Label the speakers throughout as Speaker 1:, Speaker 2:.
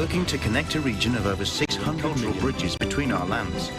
Speaker 1: working to connect a region of over 600 cultural bridges between our lands.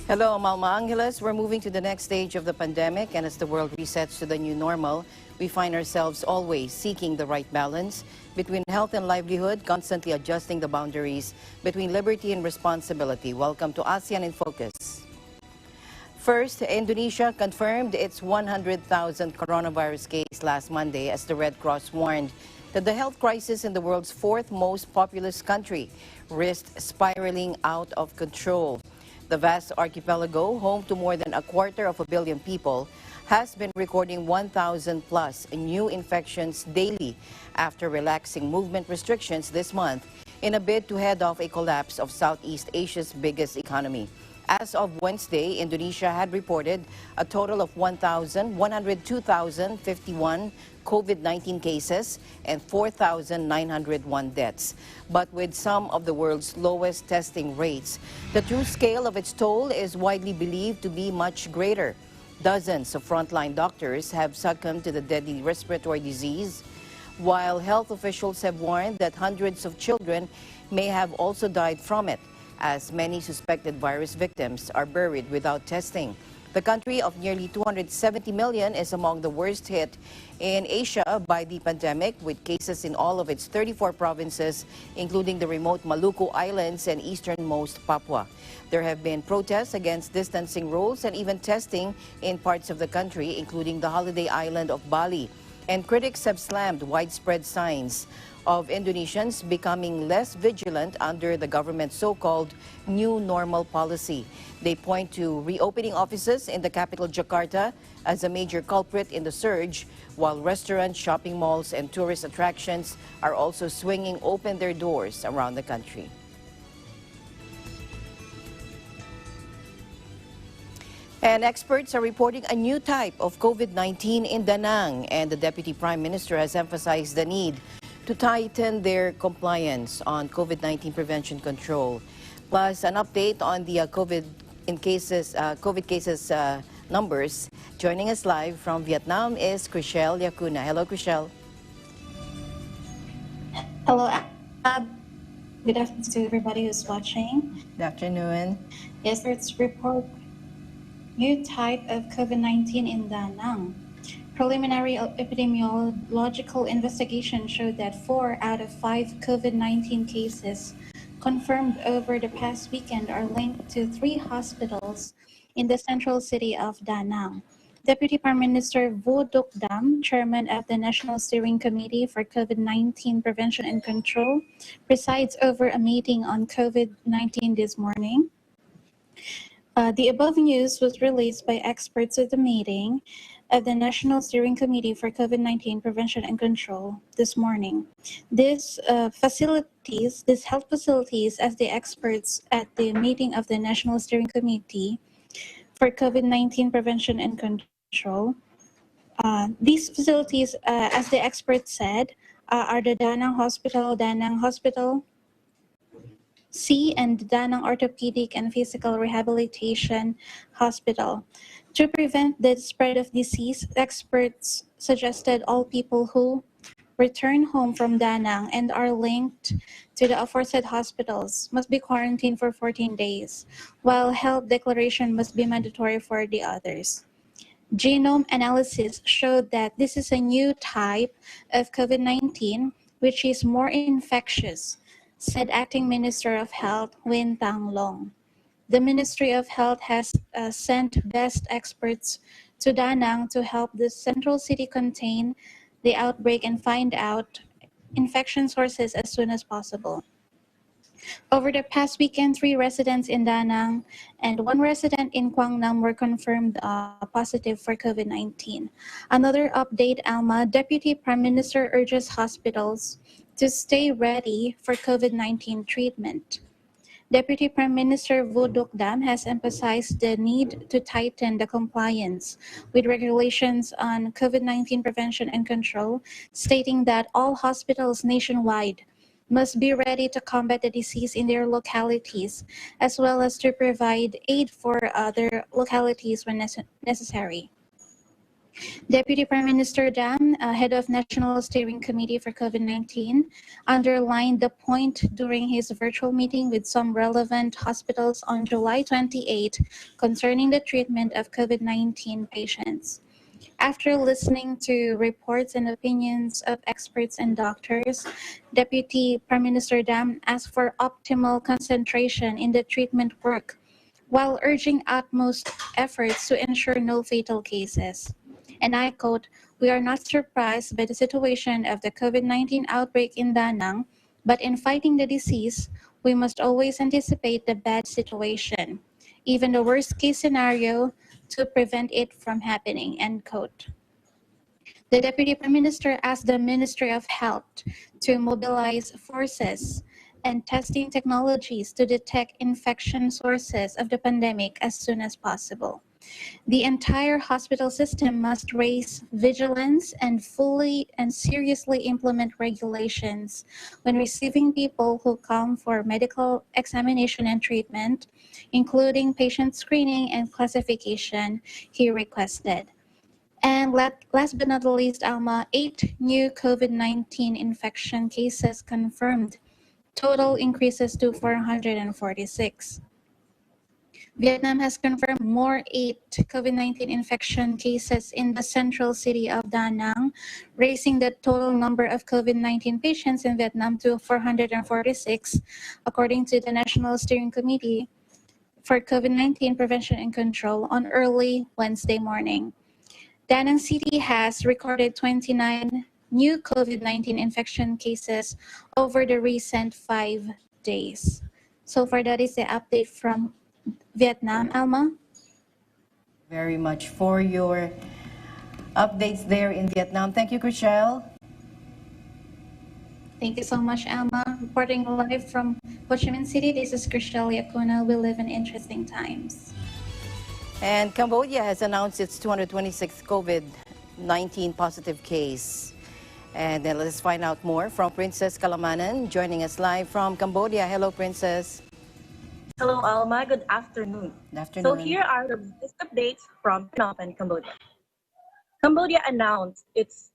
Speaker 2: Hello, Malma Angeles. We're moving to the next stage of the pandemic, and as the world resets to the new normal, we find ourselves always seeking the right balance between health and livelihood, constantly adjusting the boundaries between liberty and responsibility. Welcome to ASEAN in Focus. First, Indonesia confirmed its 100,000th coronavirus case last Monday as the Red Cross warned that the health crisis in the world's fourth most populous country risked spiraling out of control. The vast archipelago, home to more than 250 million people, has been recording 1,000 plus new infections daily after relaxing movement restrictions this month in a bid to head off a collapse of Southeast Asia's biggest economy. As of Wednesday, Indonesia had reported a total of 102,051 COVID-19 cases and 4,901 deaths. But with some of the world's lowest testing rates, the true scale of its toll is widely believed to be much greater. Dozens of frontline doctors have succumbed to the deadly respiratory disease, while health officials have warned that hundreds of children may have also died from it, as many suspected virus victims are buried without testing. The country of nearly 270 million is among the worst hit in Asia by the pandemic, with cases in all of its 34 provinces, including the remote Maluku Islands and easternmost Papua. There have been protests against distancing rules and even testing in parts of the country, including the holiday island of Bali. And critics have slammed widespread signs of Indonesians becoming less vigilant under the government's so-called new normal policy. They point to reopening offices in the capital Jakarta as a major culprit in the surge, while restaurants, shopping malls, and tourist attractions are also swinging open their doors around the country. And experts are reporting a new type of COVID-19 in Da Nang, and the Deputy Prime Minister has emphasized the need to tighten their compliance on COVID-19 prevention control. Plus, an update on the COVID cases numbers. Joining us live from Vietnam is Chriselle Yacuna. Hello, Chriselle.
Speaker 3: Hello. Good afternoon to everybody who's watching.
Speaker 2: Good afternoon.
Speaker 3: Yes, let's report new type of COVID-19 in Da Nang. Preliminary epidemiological investigation showed that 4 out of 5 COVID-19 cases confirmed over the past weekend are linked to 3 hospitals in the central city of Da Nang. Deputy Prime Minister Vu Duc Dam, chairman of the National Steering Committee for COVID-19 Prevention and Control, presides over a meeting on COVID-19 this morning. The above news was released by experts at the meeting of the National Steering Committee for COVID-19 Prevention and Control this morning. These health facilities, as the experts at the meeting of the National Steering Committee for COVID-19 Prevention and Control, these facilities, as the experts said, are the Da Nang Hospital, C, and Da Nang Orthopedic and Physical Rehabilitation Hospital. To prevent the spread of disease, experts suggested all people who return home from Da Nang and are linked to the aforesaid hospitals must be quarantined for 14 days, while health declaration must be mandatory for the others. Genome analysis showed that this is a new type of COVID-19, which is more infectious, said Acting Minister of Health Win Tang Long. The Ministry of Health has sent best experts to Da Nang to help the central city contain the outbreak and find out infection sources as soon as possible. Over the past weekend, 3 residents in Da Nang and 1 resident in Quang Nam were confirmed positive for COVID-19. Another update, Alma, Deputy Prime Minister urges hospitals to stay ready for COVID-19 treatment. Deputy Prime Minister Dam has emphasized the need to tighten the compliance with regulations on COVID-19 prevention and control, stating that all hospitals nationwide must be ready to combat the disease in their localities, as well as to provide aid for other localities when necessary. Deputy Prime Minister Dam, head of National Steering Committee for COVID-19, underlined the point during his virtual meeting with some relevant hospitals on July 28 concerning the treatment of COVID-19 patients. After listening to reports and opinions of experts and doctors, Deputy Prime Minister Dam asked for optimal concentration in the treatment work while urging utmost efforts to ensure no fatal cases. And I quote, "We are not surprised by the situation of the COVID-19 outbreak in Da Nang, but in fighting the disease, we must always anticipate the bad situation, even the worst case scenario, to prevent it from happening," end quote. The Deputy Prime Minister asked the Ministry of Health to mobilize forces and testing technologies to detect infection sources of the pandemic as soon as possible. The entire hospital system must raise vigilance and fully and seriously implement regulations when receiving people who come for medical examination and treatment, including patient screening and classification, he requested. And last but not least, Alma, 8 new COVID-19 infection cases confirmed. Total increases to 446. Vietnam has confirmed more 8 COVID-19 infection cases in the central city of Da Nang, raising the total number of COVID-19 patients in Vietnam to 446, according to the National Steering Committee for COVID-19 Prevention and Control on early Wednesday morning. Da Nang City has recorded 29 new COVID-19 infection cases over the recent 5 days. So far, that is the update from Vietnam, Alma.
Speaker 2: Very much for your updates there in Vietnam. Thank you, Chriselle.
Speaker 3: Thank you so much, Alma. Reporting live from Ho Chi Minh City, this is Chriselle Yacuna. We live in interesting times.
Speaker 2: And Cambodia has announced its 226th COVID-19 positive case. And then let's find out more from Princess Kalamanan, joining us live from Cambodia. Hello, Princess.
Speaker 4: Hello, Alma. Good afternoon.
Speaker 2: Good afternoon.
Speaker 4: So here are the latest updates from Phnom Penh, Cambodia. Cambodia announced its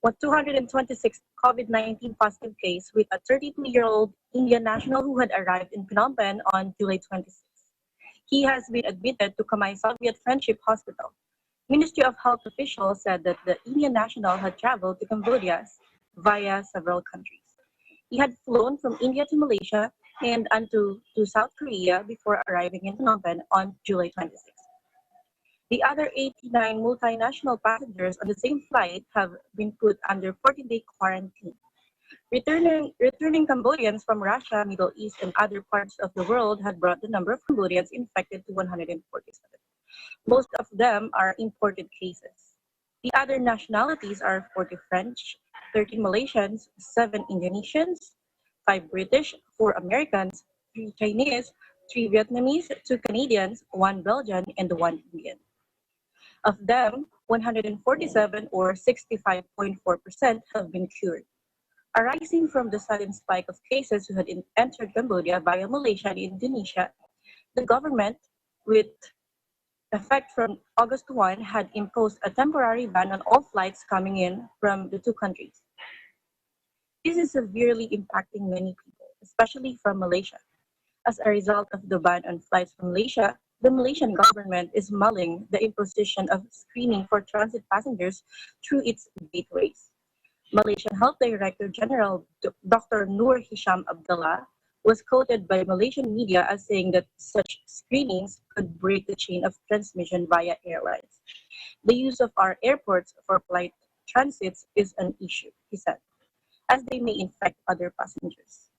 Speaker 4: 226th COVID-19 positive case with a 32-year-old Indian national who had arrived in Phnom Penh on July 26. He has been admitted to Khmer Soviet Friendship Hospital. Ministry of Health officials said that the Indian national had traveled to Cambodia via several countries. He had flown from India to Malaysia and onto to South Korea before arriving in Phnom Penh on July 26. The other 89 multinational passengers on the same flight have been put under 14-day quarantine. Returning Cambodians from Russia, Middle East, and other parts of the world had brought the number of Cambodians infected to 147. Most of them are imported cases. The other nationalities are 40 French, 13 Malaysians, 7 Indonesians, 5 British, 4 Americans, 3 Chinese, 3 Vietnamese, 2 Canadians, 1 Belgian, and 1 Indian. Of them, 147 or 65.4% have been cured. Arising from the sudden spike of cases who had entered Cambodia via Malaysia and Indonesia, the government, with effect from August 1, had imposed a temporary ban on all flights coming in from the two countries. This is severely impacting many people, especially from Malaysia. As a result of the ban on flights from Malaysia, the Malaysian government is mulling the imposition of screening for transit passengers through its gateways. Malaysian Health Director General Dr. Nur Hisham Abdullah was quoted by Malaysian media as saying that such screenings could break the chain of transmission via airlines. The use of our airports for flight transits is an issue, he said, as they may infect other passengers.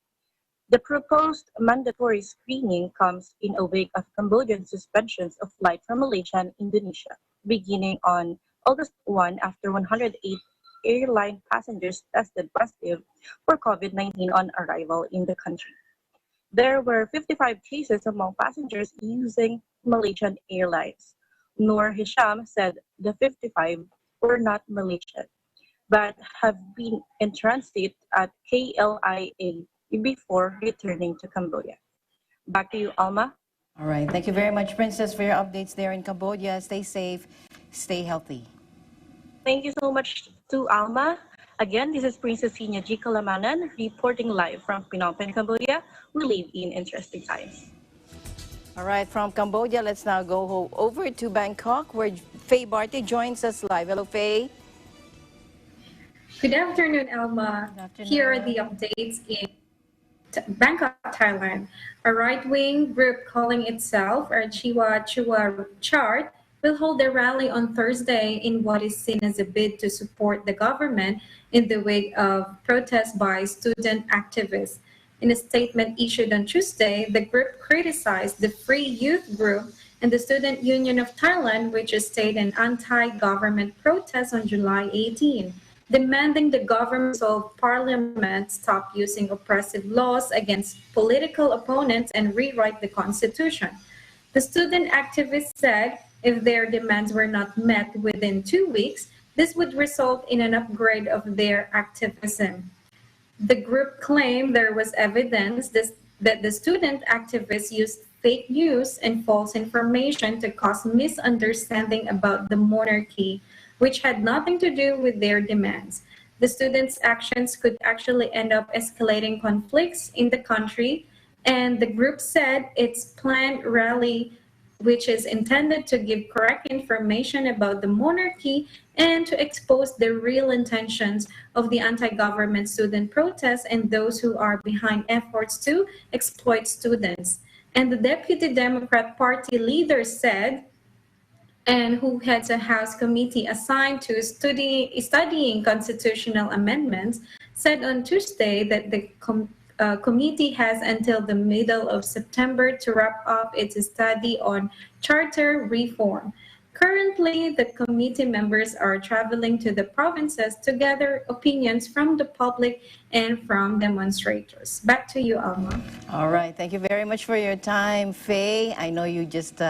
Speaker 4: The proposed mandatory screening comes in a wake of Cambodian suspensions of flight from Malaysia and Indonesia, beginning on August 1 after 108 airline passengers tested positive for COVID-19 on arrival in the country. There were 55 cases among passengers using Malaysian Airlines. Noor Hisham said the 55 were not Malaysian, but have been in transit at KLIA before returning to Cambodia. Back to you, Alma.
Speaker 2: All right. Thank you very much, Princess, for your updates there in Cambodia. Stay safe, stay healthy.
Speaker 4: Thank you so much to Alma. Again, this is Princess Sinya G. Kalamanan reporting live from Phnom Penh, Cambodia. We live in interesting times.
Speaker 2: All right, from Cambodia, let's now go over to Bangkok, where Faye Barty joins us live. Hello, Faye.
Speaker 5: Good afternoon, Alma.
Speaker 2: Good afternoon.
Speaker 5: Here are the updates in Bangkok, Thailand. A right-wing group calling itself Chiwa Chua Chart will hold a rally on Thursday in what is seen as a bid to support the government in the wake of protests by student activists. In a statement issued on Tuesday, the group criticized the Free Youth Group and the Student Union of Thailand, which staged an anti-government protest on July 18, demanding the government dissolve parliament, stop using oppressive laws against political opponents, and rewrite the constitution. The student activists said if their demands were not met within 2 weeks, this would result in an upgrade of their activism. The group claimed there was evidence that the student activists used fake news and false information to cause misunderstanding about the monarchy, which had nothing to do with their demands. The students' actions could actually end up escalating conflicts in the country, and the group said its planned rally, which is intended to give correct information about the monarchy and to expose the real intentions of the anti-government student protests and those who are behind efforts to exploit students. And the Deputy Democrat Party leader said, and who heads a House committee assigned to studying constitutional amendments, said on Tuesday that the committee has until the middle of September to wrap up its study on charter reform. Currently, the committee members are traveling to the provinces to gather opinions from the public and from demonstrators. Back to you, Alma.
Speaker 2: All right. Thank you very much for your time, Faye. I know you just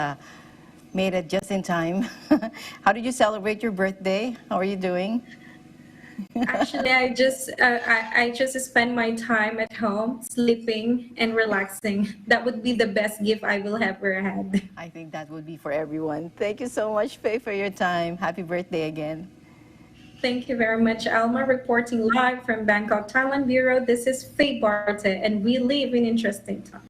Speaker 2: made it just in time. How did you celebrate your birthday? How are you doing?
Speaker 5: Actually, I just spend my time at home, sleeping and relaxing. That would be the best gift I will ever had.
Speaker 2: I think that would be for everyone. Thank you so much, Faye, for your time. Happy birthday again.
Speaker 5: Thank you very much, Alma. Reporting live from Bangkok, Thailand Bureau. This is Faye Barte, and we live in interesting times.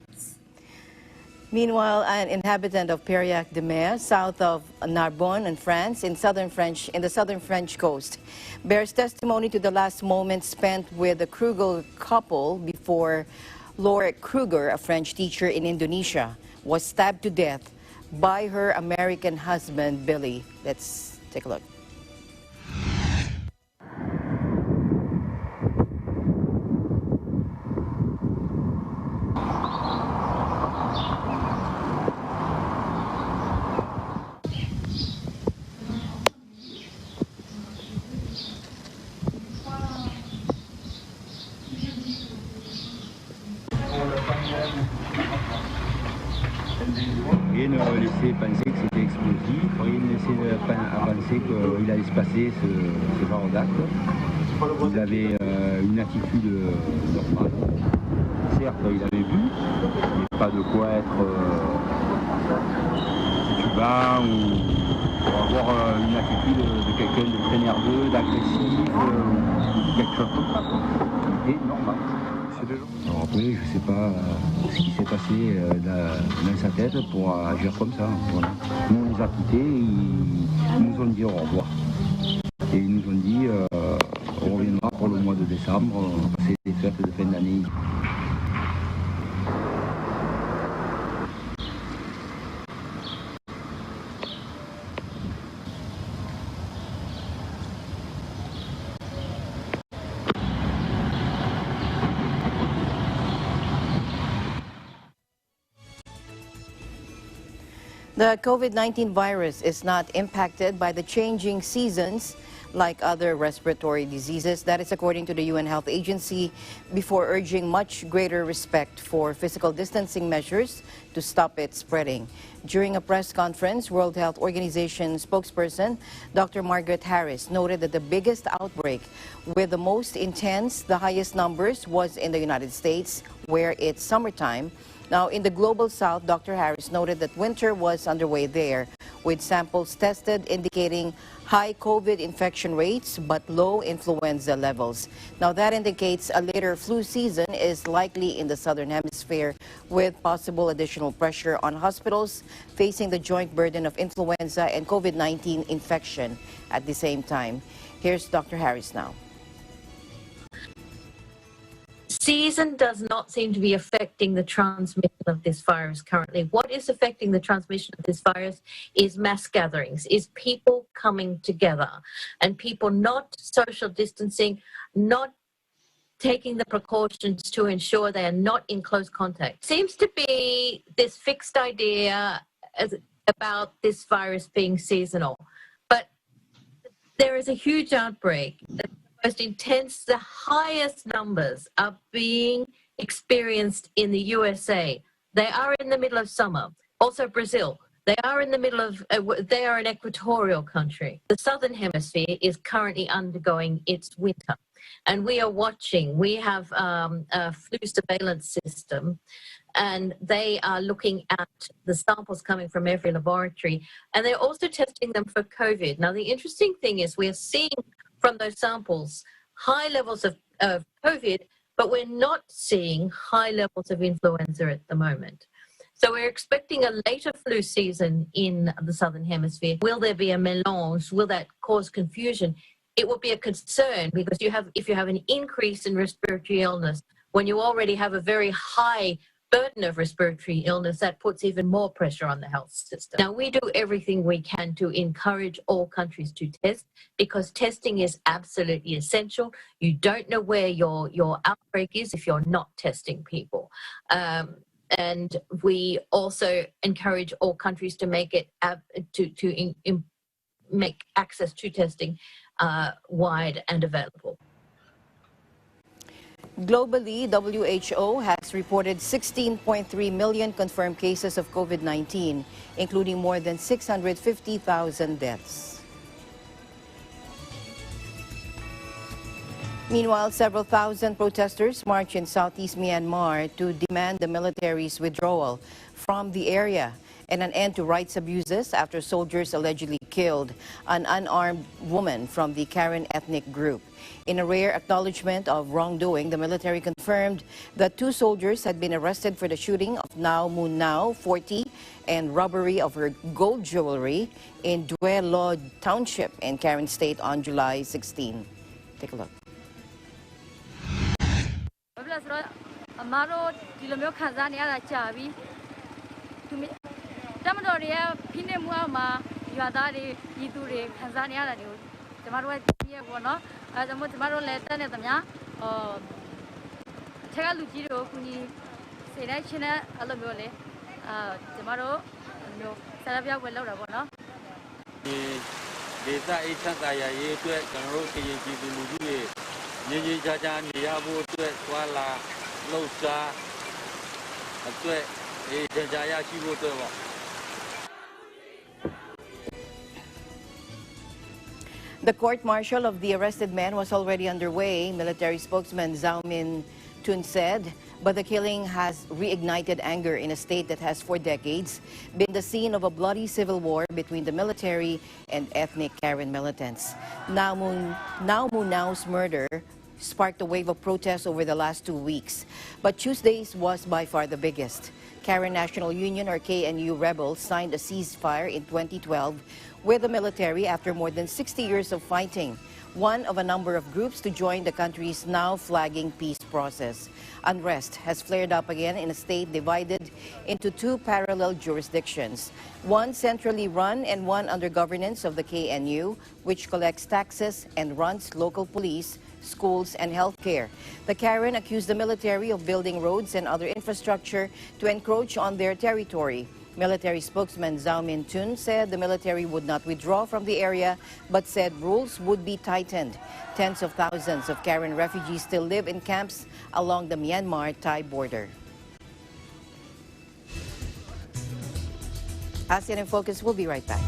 Speaker 2: Meanwhile, an inhabitant of Périac-de-Mer, south of Narbonne in France, in the southern French coast, bears testimony to the last moments spent with the Kruger couple before Laure Kruger, a French teacher in Indonesia, was stabbed to death by her American husband, Billy. Let's take a look.
Speaker 6: Rien ne laissait penser que c'était explosif, rien ne laissait avancer qu'il allait se passer ce genre d'acte. Ils avaient une attitude normale. Certes, il avait bu, mais pas de quoi être titubant ou pour avoir une attitude de quelqu'un de très nerveux, d'agressif, ou quelque chose comme ça. Et normal. Alors après, je ne sais pas ce qui s'est passé dans sa tête pour agir comme ça. Voilà. Nous, on les a quittés, ils nous ont dit au revoir. Et ils nous ont dit, on reviendra pour le mois de décembre, passer les fêtes de fin d'année.
Speaker 2: The COVID-19 virus is not impacted by the changing seasons, like other respiratory diseases. That is according to the UN Health Agency, before urging much greater respect for physical distancing measures to stop it spreading. During a press conference, World Health Organization spokesperson Dr. Margaret Harris noted that the biggest outbreak with the most intense, the highest numbers, was in the United States, where it's summertime. Now, in the global south, Dr. Harris noted that winter was underway there, with samples tested indicating high COVID infection rates but low influenza levels. Now, that indicates a later flu season is likely in the southern hemisphere, with possible additional pressure on hospitals facing the joint burden of influenza and COVID-19 infection at the same time. Here's Dr. Harris now.
Speaker 7: Season does not seem to be affecting the transmission of this virus currently. What is affecting the transmission of this virus is mass gatherings, is people coming together and people not social distancing, not taking the precautions to ensure they are not in close contact. Seems to be this fixed idea about this virus being seasonal, but there is a huge outbreak. Most intense, the highest numbers are being experienced in the USA. They are in the middle of summer. Also Brazil. They are in the middle of, they are an equatorial country. The southern hemisphere is currently undergoing its winter. And we are watching. We have a flu surveillance system, and they are looking at the samples coming from every laboratory. And they're also testing them for COVID. Now, the interesting thing is we're seeing from those samples high levels of COVID, but we're not seeing high levels of influenza at the moment. So we're expecting a later flu season in the southern hemisphere. Will there be a melange? Will that cause confusion? It will be a concern, because if you have an increase in respiratory illness, when you already have a very high burden of respiratory illness, that puts even more pressure on the health system. Now, we do everything we can to encourage all countries to test, because testing is absolutely essential. You don't know where your outbreak is if you're not testing people. And we also encourage all countries to make it make access to testing wide and available.
Speaker 2: Globally, WHO has reported 16.3 million confirmed cases of COVID-19, including more than 650,000 deaths. Meanwhile, several thousand protesters marched in southeast Myanmar to demand the military's withdrawal from the area and an end to rights abuses after soldiers allegedly killed an unarmed woman from the Karen ethnic group. In a rare acknowledgement of wrongdoing, the military confirmed that 2 soldiers had been arrested for the shooting of Now Moon Now, 40, and robbery of her gold jewelry in Due Lo Township in Karen State on July 16. Take a look. The court-martial of the arrested men was already underway, military spokesman Zhao Min Tun said, but the killing has reignited anger in a state that has for decades been the scene of a bloody civil war between the military and ethnic Karen militants. Now Moon Now's murder sparked a wave of protests over the last 2 weeks, but Tuesday's was by far the biggest. Karen National Union, or KNU rebels, signed a ceasefire in 2012 with the military after more than 60 years of fighting, one of a number of groups to join the country's now flagging peace process. Unrest has flared up again in a state divided into 2 parallel jurisdictions, one centrally run and one under governance of the KNU, which collects taxes and runs local police, schools, and healthcare. The Karen accused the military of building roads and other infrastructure to encroach on their territory, Military spokesman Zhao Min-tun said the military would not withdraw from the area, but said rules would be tightened. Tens of thousands of Karen refugees still live in camps along the Myanmar-Thai border. ASEAN in Focus will be right back.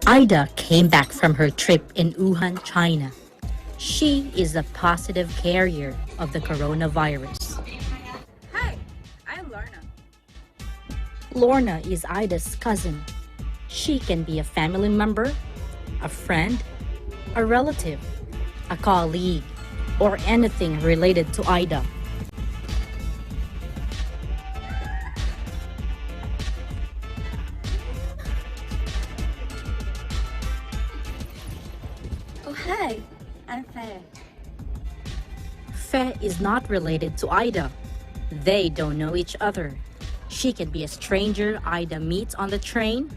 Speaker 8: Ida came back from her trip in Wuhan, China. She is a positive carrier of the coronavirus.
Speaker 9: Hi, I'm Lorna.
Speaker 8: Lorna is Ida's cousin. She can be a family member, a friend, a relative, a colleague, or anything related to Ida.
Speaker 9: Oh, hi, I'm Faye.
Speaker 8: Fe is not related to Ida. They don't know each other. She can be a stranger Ida meets on the train,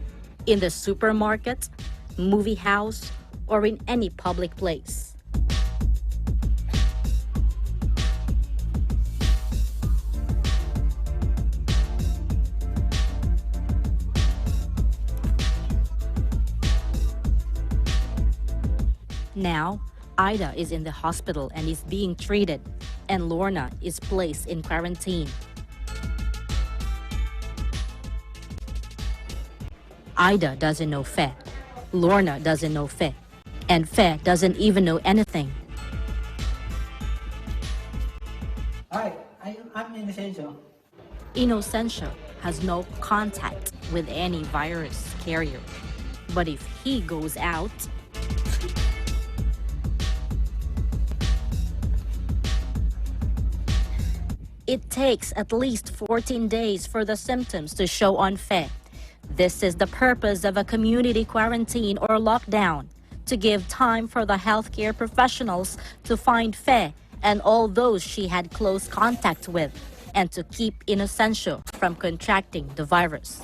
Speaker 8: in the supermarket, movie house, or in any public place. Now, Ida is in the hospital and is being treated, and Lorna is placed in quarantine. Ida doesn't know Fe. Lorna doesn't know Fe. And Fe doesn't even know anything.
Speaker 10: Hi, I'm Innocencio.
Speaker 8: Innocencio has no contact with any virus carrier. But if he goes out, it takes at least 14 days for the symptoms to show on Fe. This is the purpose of a community quarantine or lockdown, to give time for the healthcare professionals to find Fe and all those she had close contact with, and to keep Innocencio from contracting the virus.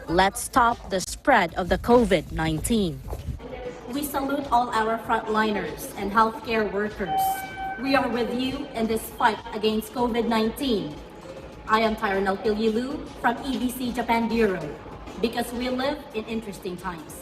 Speaker 8: Let's stop the spread of the COVID-19. We salute all our frontliners and healthcare workers. We are with you in this fight against COVID-19. I am Tyronel Pilyulu from EBC Japan Bureau, because we live in interesting times.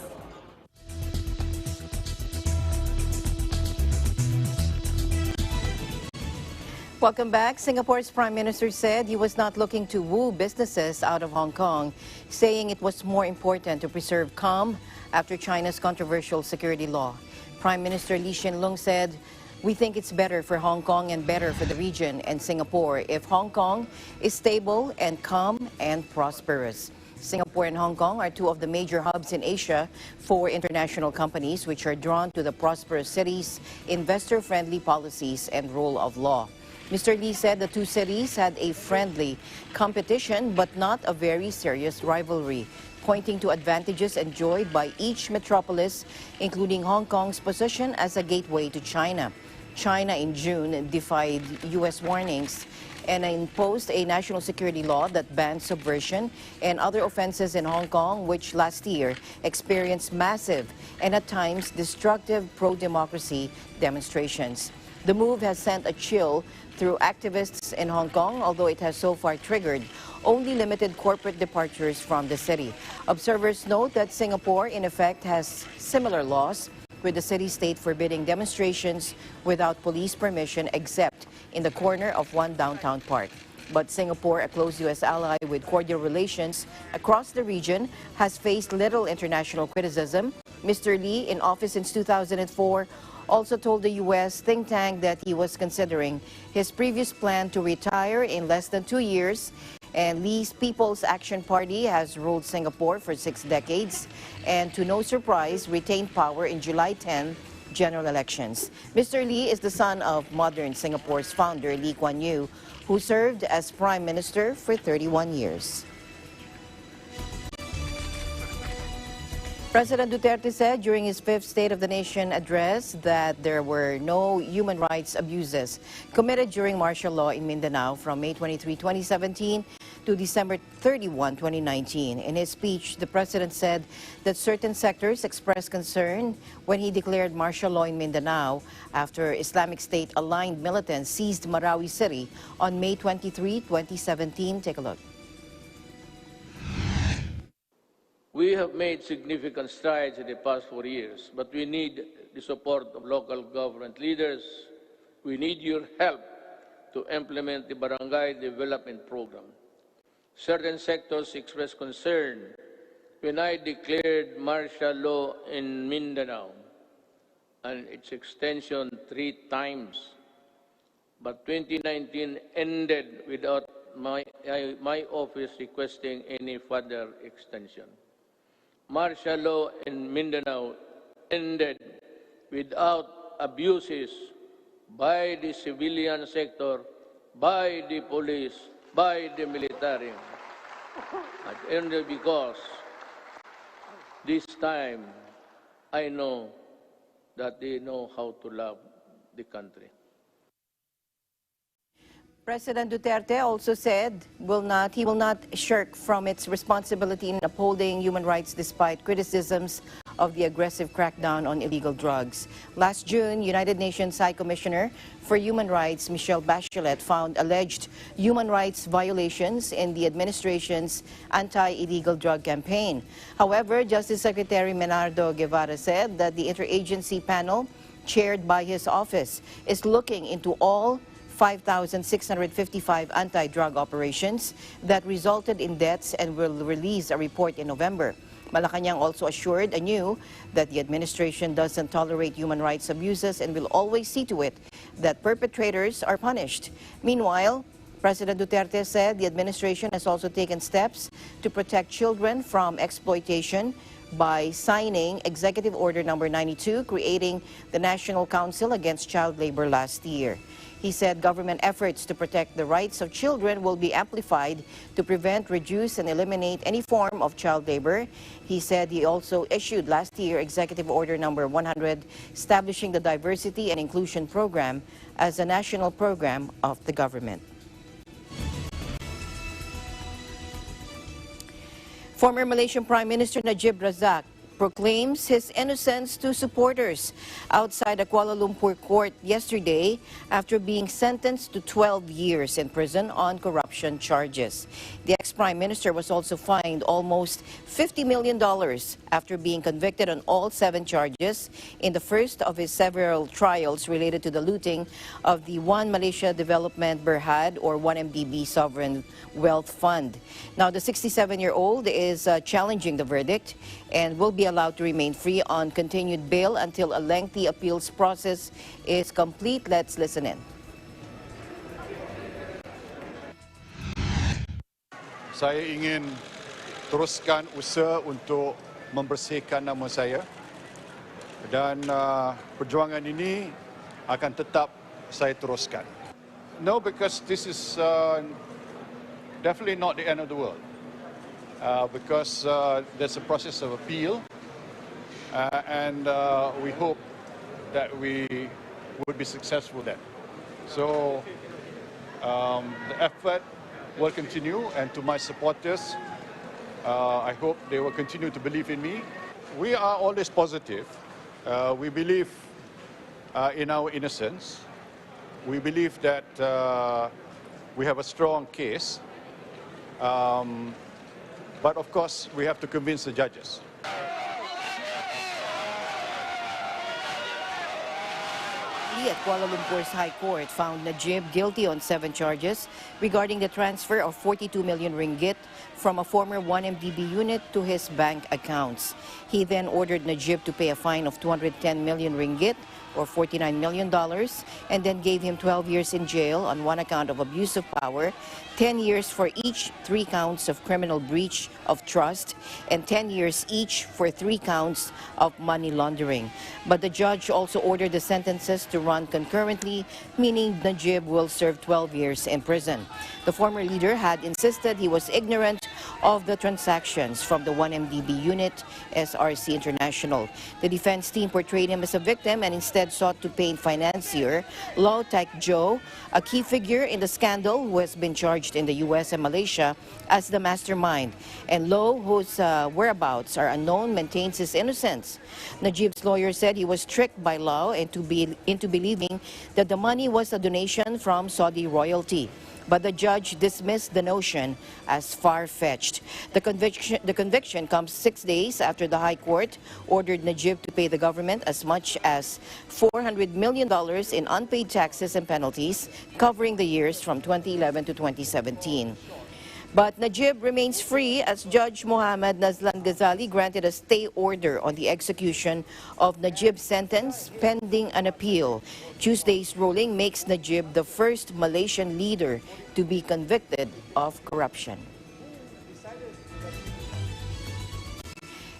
Speaker 2: Welcome back. Singapore's Prime Minister said he was not looking to woo businesses out of Hong Kong, saying it was more important to preserve calm after China's controversial security law. Prime Minister Lee Hsien Loong said, "We think it's better for Hong Kong and better for the region and Singapore if Hong Kong is stable and calm and prosperous." Singapore and Hong Kong are two of the major hubs in Asia for international companies, which are drawn to the prosperous cities, investor-friendly policies, and rule of law. Mr. Lee said the two cities had a friendly competition but not a very serious rivalry, pointing to advantages enjoyed by each metropolis, including Hong Kong's position as a gateway to China. China in June defied U.S. warnings and imposed a national security law that banned subversion and other offenses in Hong Kong, which last year experienced massive and at times destructive pro-democracy demonstrations. The move has sent a chill through activists in Hong Kong, although it has so far triggered only limited corporate departures from the city. Observers note that Singapore, in effect, has similar laws, with the city-state forbidding demonstrations without police permission except in the corner of one downtown park. But Singapore, a close U.S. ally with cordial relations across the region, has faced little international criticism. Mr. Lee, in office since 2004, also told the U.S. think tank that he was considering his previous plan to retire in less than 2 years. And Lee's People's Action Party has ruled Singapore for 6 decades and, to no surprise, retained power in July 10 general elections. Mr. Lee is the son of modern Singapore's founder, Lee Kuan Yew, who served as Prime Minister for 31 years. President Duterte said during his 5th State of the Nation address that there were no human rights abuses committed during martial law in Mindanao from May 23, 2017 to December 31, 2019. In his speech, the president said that certain sectors expressed concern when he declared martial law in Mindanao after Islamic State-aligned militants seized Marawi City on May 23, 2017. Take a look.
Speaker 11: We have made significant strides in the past 4 years, but we need the support of local government leaders. We need your help to implement the barangay development program. Certain sectors expressed concern when I declared martial law in Mindanao and its extension 3 times. But 2019 ended without my office requesting any further extension. Martial law in Mindanao ended without abuses by the civilian sector, by the police, by the military. And ended because this time I know that they know how to love the country.
Speaker 2: President Duterte also said he will not shirk from its responsibility in upholding human rights despite criticisms of the aggressive crackdown on illegal drugs. Last June, United Nations High Commissioner for Human Rights Michelle Bachelet found alleged human rights violations in the administration's anti-illegal drug campaign. However, Justice Secretary Menardo Guevara said that the interagency panel chaired by his office is looking into all 5,655 anti-drug operations that resulted in deaths and will release a report in November. Malacanang also assured anew that the administration doesn't tolerate human rights abuses and will always see to it that perpetrators are punished. Meanwhile, President Duterte said the administration has also taken steps to protect children from exploitation by signing Executive Order Number 92, creating the National Council Against Child Labor last year. He said government efforts to protect the rights of children will be amplified to prevent, reduce, and eliminate any form of child labor. He said he also issued last year Executive Order Number 100, establishing the Diversity and Inclusion Program as a national program of the government. Former Malaysian Prime Minister Najib Razak proclaims his innocence to supporters outside a Kuala Lumpur court yesterday after being sentenced to 12 years in prison on corruption charges. The ex-Prime Minister was also fined almost $50 million after being convicted on all 7 charges in the first of his several trials related to the looting of the One Malaysia Development Berhad or 1MDB Sovereign Wealth Fund. Now, the 67-year-old is challenging the verdict and will be allowed to remain free on continued bail until a lengthy appeals process is complete. Let's listen in.
Speaker 12: Saya ingin teruskan usaha untuk membersihkan nama saya dan perjuangan ini akan tetap saya teruskan. No, because this is definitely not the end of the world. Because there's a process of appeal and we hope that we would be successful then. So the effort will continue, and to my supporters, I hope they will continue to believe in me. We are always positive. We believe in our innocence. We believe that we have a strong case. But of course, we have to convince the judges.
Speaker 2: At Kuala Lumpur's High Court found Najib guilty on 7 charges regarding the transfer of 42 million ringgit from a former 1MDB unit to his bank accounts. He then ordered Najib to pay a fine of 210 million ringgit or $49 million, and then gave him 12 years in jail on 1 account of abuse of power, 10 years for each 3 counts of criminal breach of trust, and 10 years each for 3 counts of money laundering. But the judge also ordered the sentences to run concurrently, meaning Najib will serve 12 years in prison. The former leader had insisted he was ignorant of the transactions from the 1MDB unit, SRC International. The defense team portrayed him as a victim and instead sought to paint financier Lau Tak Jo, a key figure in the scandal who has been charged in the U.S. and Malaysia as the mastermind. And Lau, whose whereabouts are unknown, maintains his innocence. Najib's lawyer said he was tricked by Lau into believing that the money was a donation from Saudi royalty. But the judge dismissed the notion as far-fetched. The conviction comes 6 days after the High Court ordered Najib to pay the government as much as $400 million in unpaid taxes and penalties, covering the years from 2011 to 2017. But Najib remains free as Judge Mohammad Nazlan Ghazali granted a stay order on the execution of Najib's sentence pending an appeal. Tuesday's ruling makes Najib the first Malaysian leader to be convicted of corruption.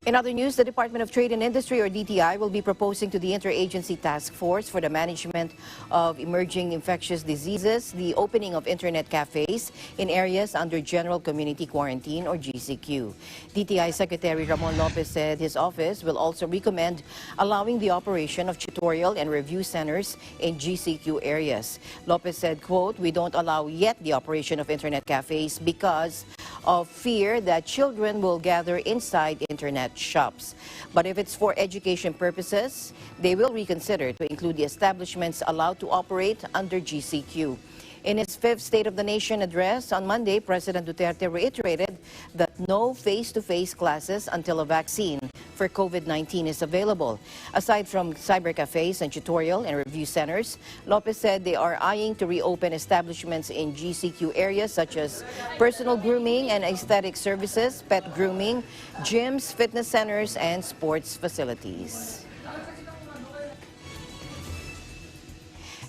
Speaker 2: In other news, the Department of Trade and Industry, or DTI, will be proposing to the Interagency Task Force for the Management of Emerging Infectious Diseases the opening of internet cafes in areas under General Community Quarantine, or GCQ. DTI Secretary Ramon Lopez said his office will also recommend allowing the operation of tutorial and review centers in GCQ areas. Lopez said, quote, "We don't allow yet the operation of internet cafes because of fear that children will gather inside internet shops. But if it's for education purposes, they will reconsider to include the establishments allowed to operate under GCQ." In his fifth State of the Nation address on Monday, President Duterte reiterated that no face-to-face classes until a vaccine for COVID-19 is available. Aside from cyber cafes and tutorial and review centers, Lopez said they are eyeing to reopen establishments in GCQ areas such as personal grooming and aesthetic services, pet grooming, gyms, fitness centers, and sports facilities.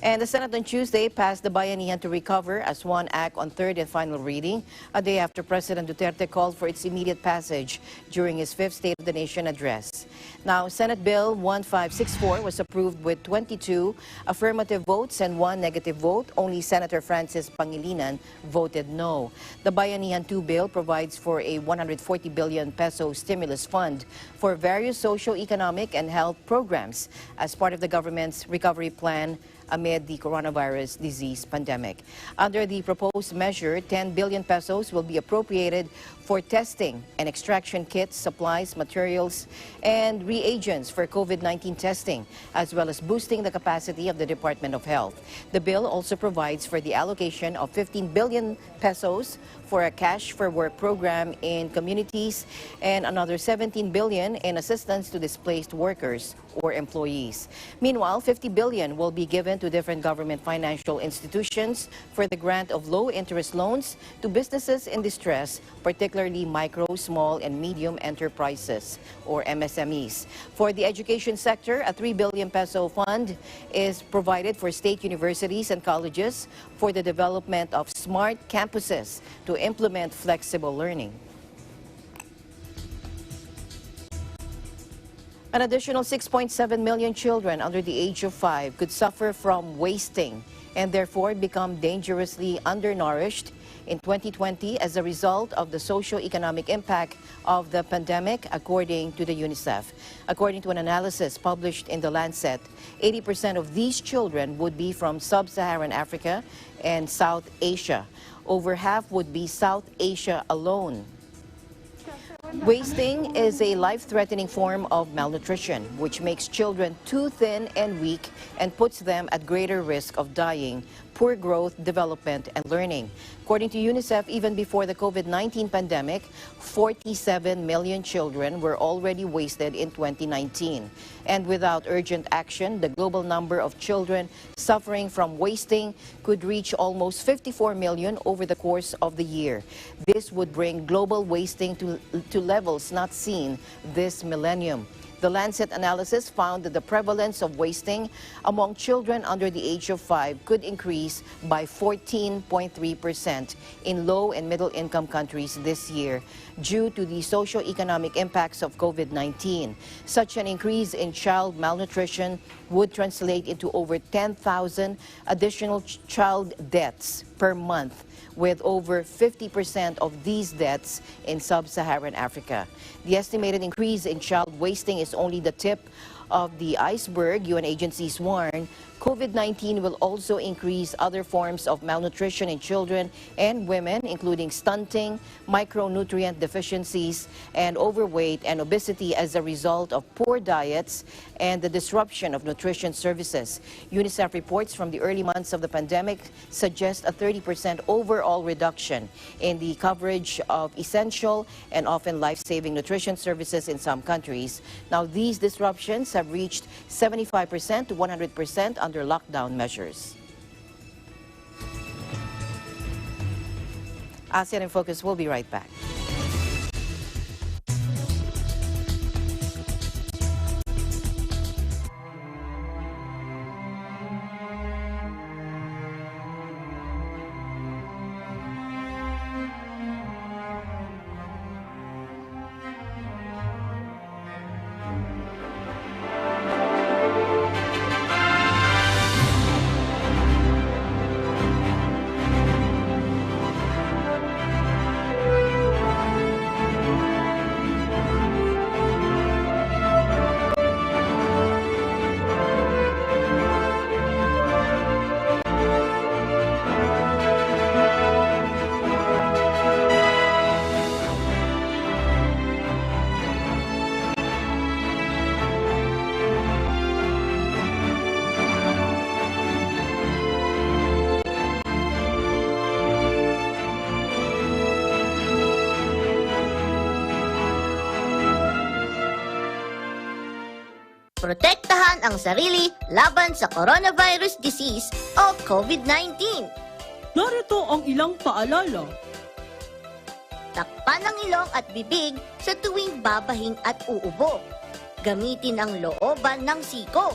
Speaker 2: And the Senate on Tuesday passed the Bayanihan to Recover as one act on third and final reading, a day after President Duterte called for its immediate passage during his fifth State of the Nation address. Now, Senate Bill 1564 was approved with 22 affirmative votes and 1 negative vote. Only Senator Francis Pangilinan voted no. The Bayanihan 2 bill provides for a 140 billion peso stimulus fund for various socio-economic and health programs as part of the government's recovery plan amid the coronavirus disease pandemic. Under the proposed measure, 10 billion pesos will be appropriated for testing and extraction kits, supplies, materials, and reagents for COVID-19 testing, as well as boosting the capacity of the Department of Health. The bill also provides for the allocation of 15 billion pesos for a cash for work program in communities and another 17 billion in assistance to displaced workers or employees. Meanwhile, 50 billion will be given to different government financial institutions for the grant of low-interest loans to businesses in distress, particularly micro, small, and medium enterprises, or MSMEs. For the education sector, a 3 billion peso fund is provided for state universities and colleges for the development of smart campuses to implement flexible learning. An additional 6.7 million children under the age of 5 could suffer from wasting and therefore become dangerously undernourished in 2020 as a result of the socio-economic impact of the pandemic, according to the UNICEF. According to an analysis published in The Lancet, 80% of these children would be from sub-Saharan Africa and South Asia. Over half would be South Asia alone. Wasting is a life-threatening form of malnutrition, which makes children too thin and weak and puts them at greater risk of dying, poor growth, development, and learning. According to UNICEF, even before the COVID-19 pandemic, 47 million children were already wasted in 2019. And without urgent action, the global number of children suffering from wasting could reach almost 54 million over the course of the year. This would bring global wasting to levels not seen this millennium. The Lancet analysis found that the prevalence of wasting among children under the age of 5 could increase by 14.3% in low and middle income countries this year due to the socio-economic impacts of COVID-19. Such an increase in child malnutrition would translate into over 10,000 additional child deaths per month, with over 50% of these deaths in sub-Saharan Africa. The estimated increase in child wasting is only the tip of the iceberg. UN agencies warn COVID-19 will also increase other forms of malnutrition in children and women, including stunting, micronutrient deficiencies, and overweight and obesity as a result of poor diets and the disruption of nutrition services. UNICEF reports from the early months of the pandemic suggest a 30% overall reduction in the coverage of essential and often life-saving nutrition services in some countries. Now, these disruptions have reached 75% to 100% under lockdown measures. ASEAN in Focus will be right back.
Speaker 13: Protektahan ang sarili laban sa coronavirus disease o COVID-19.
Speaker 14: Narito ang ilang paalala.
Speaker 13: Takpan ang ilong at bibig sa tuwing babahing at uubo. Gamitin ang looban ng siko.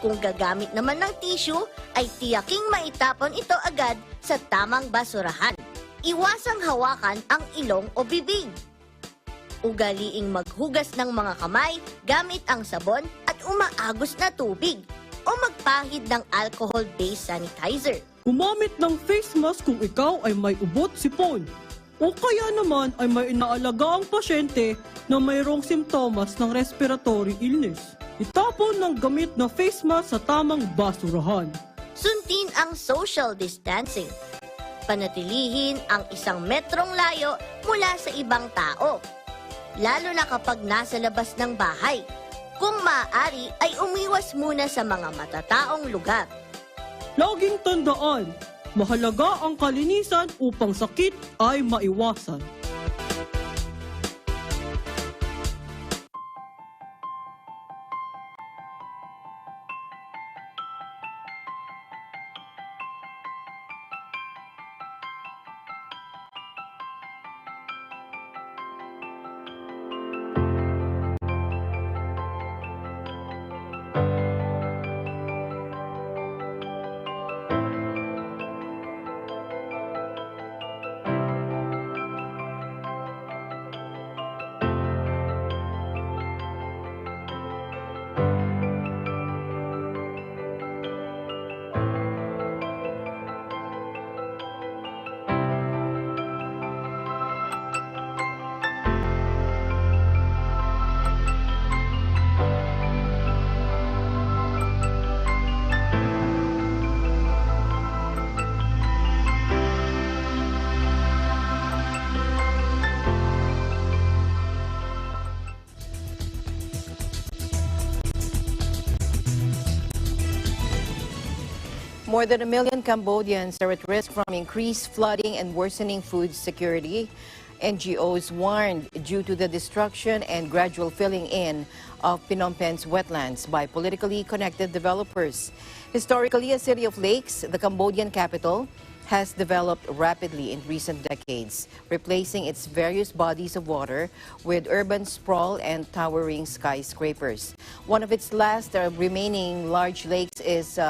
Speaker 13: Kung gagamit naman ng tissue, ay tiyaking maitapon ito agad sa tamang basurahan. Iwasang hawakan ang ilong o bibig. Ugaliing maghugas ng mga kamay gamit ang sabon at umaagos na tubig o magpahid ng alcohol-based sanitizer.
Speaker 14: Gumamit ng face mask kung ikaw ay may ubot sipon o kaya naman ay may inaalaga ang pasyente na mayroong simptomas ng respiratory illness. Itapon ng gamit na face mask sa tamang basurahan.
Speaker 13: Sundin ang social distancing. Panatilihin ang 1 metrong layo mula sa ibang tao, lalo na kapag nasa labas ng bahay. Kung maaari ay umiwas muna sa mga matataong lugar.
Speaker 14: Laging tandaan, mahalaga ang kalinisan upang sakit ay maiwasan.
Speaker 2: More than 1 million Cambodians are at risk from increased flooding and worsening food security. NGOs warned due to the destruction and gradual filling in of Phnom Penh's wetlands by politically connected developers. Historically a city of lakes, the Cambodian capital has developed rapidly in recent decades, replacing its various bodies of water with urban sprawl and towering skyscrapers. One of its last remaining large lakes is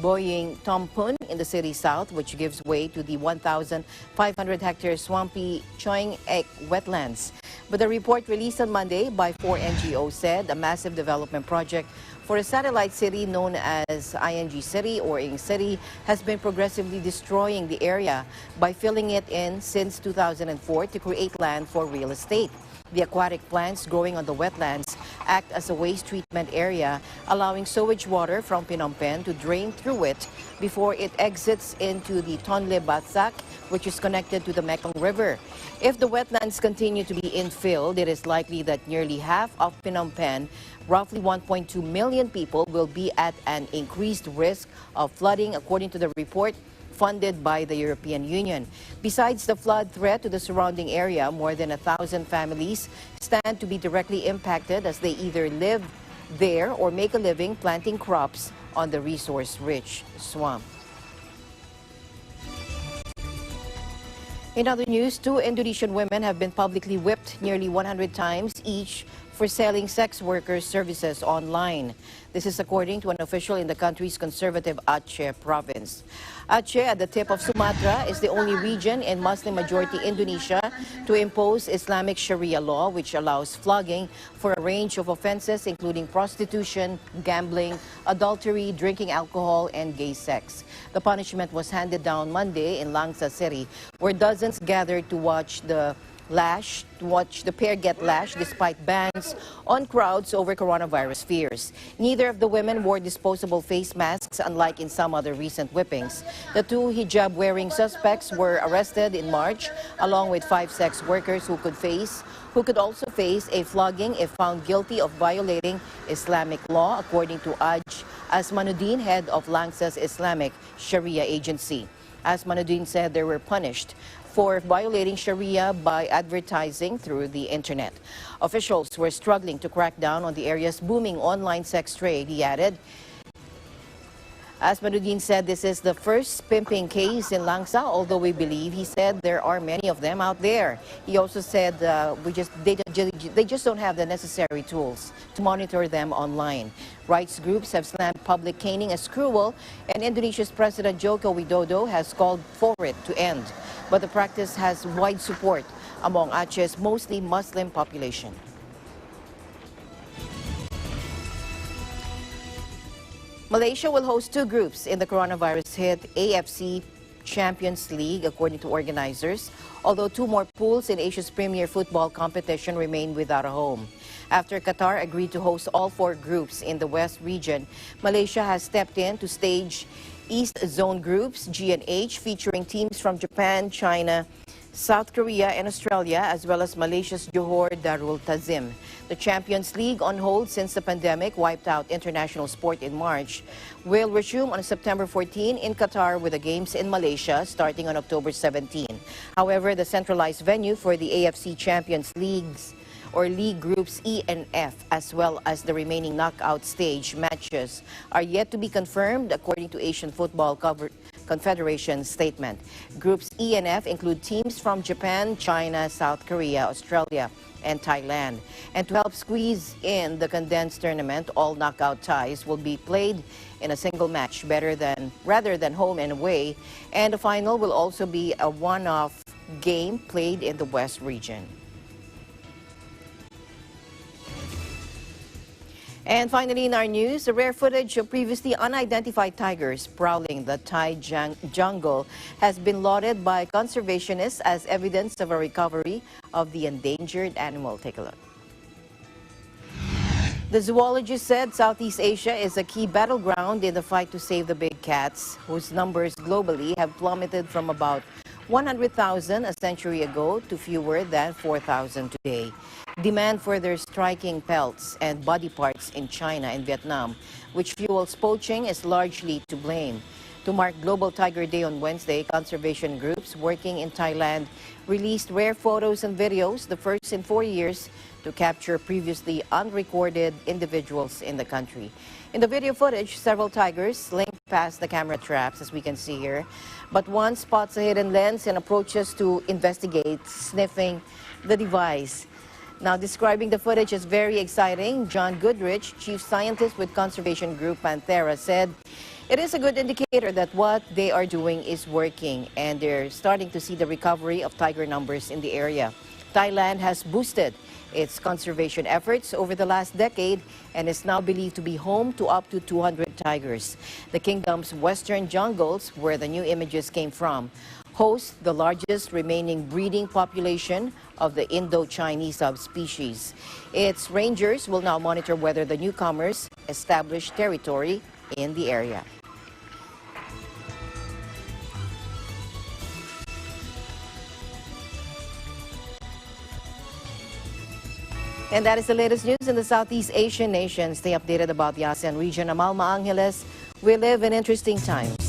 Speaker 2: Boying Tompun in the city's south, which gives way to the 1,500-hectare swampy Choing Ek wetlands. But the report released on Monday by 4 NGOs said a massive development project for a satellite city known as ING City or Ing City has been progressively destroying the area by filling it in since 2004 to create land for real estate. The aquatic plants growing on the wetlands act as a waste treatment area, allowing sewage water from Phnom Penh to drain through it before it exits into the Tonle Batsak, which is connected to the Mekong River. If the wetlands continue to be infilled, it is likely that nearly half of Phnom Penh, roughly 1.2 million people, will be at an increased risk of flooding, according to the report funded by the European Union. Besides the flood threat to the surrounding area, more than 1,000 families stand to be directly impacted as they either live there or make a living planting crops on the resource-rich swamp. In other news, 2 Indonesian women have been publicly whipped nearly 100 times each for selling sex workers services online. This is according to an official in the country's conservative Aceh province. Aceh, at the tip of Sumatra, is the only region in Muslim-majority Indonesia to impose Islamic Sharia law, which allows flogging for a range of offenses, including prostitution, gambling, adultery, drinking alcohol, and gay sex. The punishment was handed down Monday in Langsa City, where dozens gathered to watch the pair get lashed despite bans on crowds over coronavirus fears. Neither of the women wore disposable face masks, unlike in some other recent whippings. The 2 hijab-wearing suspects were arrested in March, along with 5 sex workers who could also face a flogging if found guilty of violating Islamic law, according to Asmanuddin, head of Langsa's Islamic Sharia agency. Asmanuddin said they were punished for violating Sharia by advertising through the internet. Officials were struggling to crack down on the area's booming online sex trade, he added. Asmanuddin said this is the first pimping case in Langsa, although we believe, he said, there are many of them out there. He also said they just don't have the necessary tools to monitor them online. Rights groups have slammed public caning as cruel, and Indonesia's President Joko Widodo has called for it to end. But the practice has wide support among Aceh's mostly Muslim population. Malaysia will host 2 groups in the coronavirus-hit AFC Champions League, according to organizers, although 2 more pools in Asia's premier football competition remain without a home. After Qatar agreed to host all 4 groups in the West region, Malaysia has stepped in to stage East Zone groups, G and H, featuring teams from Japan, China, South Korea, and Australia, as well as Malaysia's Johor Darul Tazim. The Champions League, on hold since the pandemic wiped out international sport in March, will resume on September 14 in Qatar, with the games in Malaysia starting on October 17. However, the centralized venue for the AFC Champions Leagues or League Groups E and F, as well as the remaining knockout stage matches, are yet to be confirmed, according to Asian Football Confederation statement. Groups E and F include teams from Japan, China, South Korea, Australia, and Thailand. And to help squeeze in the condensed tournament, all knockout ties will be played in a single match rather than home and away. And the final will also be a one-off game played in the West region. And finally, in our news, the rare footage of previously unidentified tigers prowling the Thai jungle has been lauded by conservationists as evidence of a recovery of the endangered animal. Take a look. The zoologist said Southeast Asia is a key battleground in the fight to save the big cats, whose numbers globally have plummeted from about 100,000 a century ago to fewer than 4,000 today. Demand for their striking pelts and body parts in China and Vietnam, which fuels poaching, is largely to blame. To mark Global Tiger Day on Wednesday, conservation groups working in Thailand released rare photos and videos, the first in 4 years, to capture previously unrecorded individuals in the country. In the video footage, several tigers slink past the camera traps, as we can see here, but one spots a hidden lens and approaches to investigate, sniffing the device. Now, describing the footage as very exciting, John Goodrich, chief scientist with conservation group Panthera, said it is a good indicator that what they are doing is working, and they're starting to see the recovery of tiger numbers in the area. Thailand has boosted its conservation efforts over the last decade and is now believed to be home to up to 200 tigers. The kingdom's western jungles, where the new images came from, host the largest remaining breeding population of the Indo-Chinese subspecies. Its rangers will now monitor whether the newcomers establish territory in the area. And that is the latest news in the Southeast Asian nations. Stay updated about the ASEAN region. Amal Maangeles, we live in interesting times.